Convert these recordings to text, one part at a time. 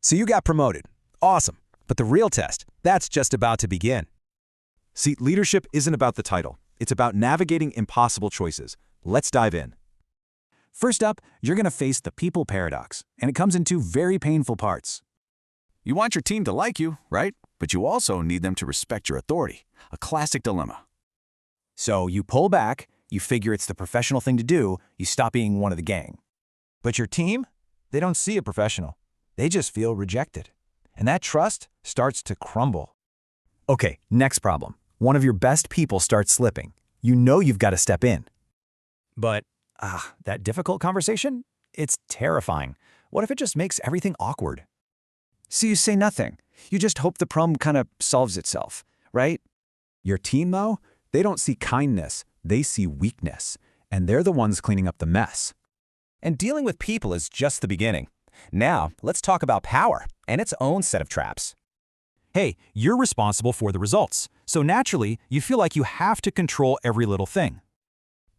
So you got promoted. Awesome. But the real test, that's just about to begin. See, leadership isn't about the title. It's about navigating impossible choices. Let's dive in. First up, you're going to face the people paradox, and it comes in two very painful parts. You want your team to like you, right? But you also need them to respect your authority. A classic dilemma. So you pull back, you figure it's the professional thing to do, you stop being one of the gang. But your team, they don't see a professional. They just feel rejected. And that trust starts to crumble. Okay, next problem. One of your best people starts slipping. You know you've got to step in. But, that difficult conversation? It's terrifying. What if it just makes everything awkward? So you say nothing. You just hope the problem kind of solves itself, right? Your team, though, they don't see kindness. They see weakness. And they're the ones cleaning up the mess. And dealing with people is just the beginning. Now, let's talk about power and its own set of traps. Hey, you're responsible for the results, so naturally, you feel like you have to control every little thing.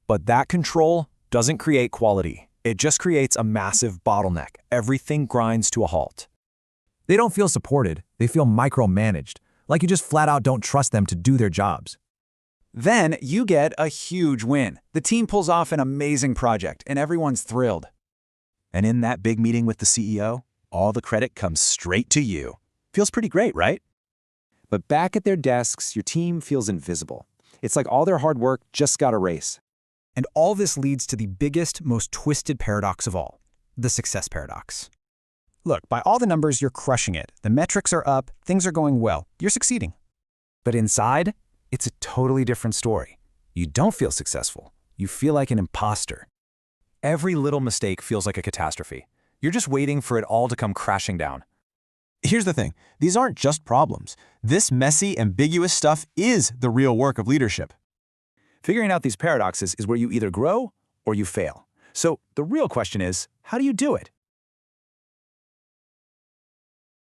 But that control doesn't create quality. It just creates a massive bottleneck. Everything grinds to a halt. They don't feel supported. They feel micromanaged, like you just flat out don't trust them to do their jobs. Then you get a huge win. The team pulls off an amazing project, and everyone's thrilled. And in that big meeting with the CEO, all the credit comes straight to you. Feels pretty great, right? But back at their desks, your team feels invisible. It's like all their hard work just got erased. And all this leads to the biggest, most twisted paradox of all, the success paradox. Look, by all the numbers, you're crushing it. The metrics are up, things are going well, you're succeeding. But inside, it's a totally different story. You don't feel successful. You feel like an imposter. Every little mistake feels like a catastrophe. You're just waiting for it all to come crashing down. Here's the thing. These aren't just problems. This messy, ambiguous stuff is the real work of leadership. Figuring out these paradoxes is where you either grow or you fail. So the real question is, how do you do it?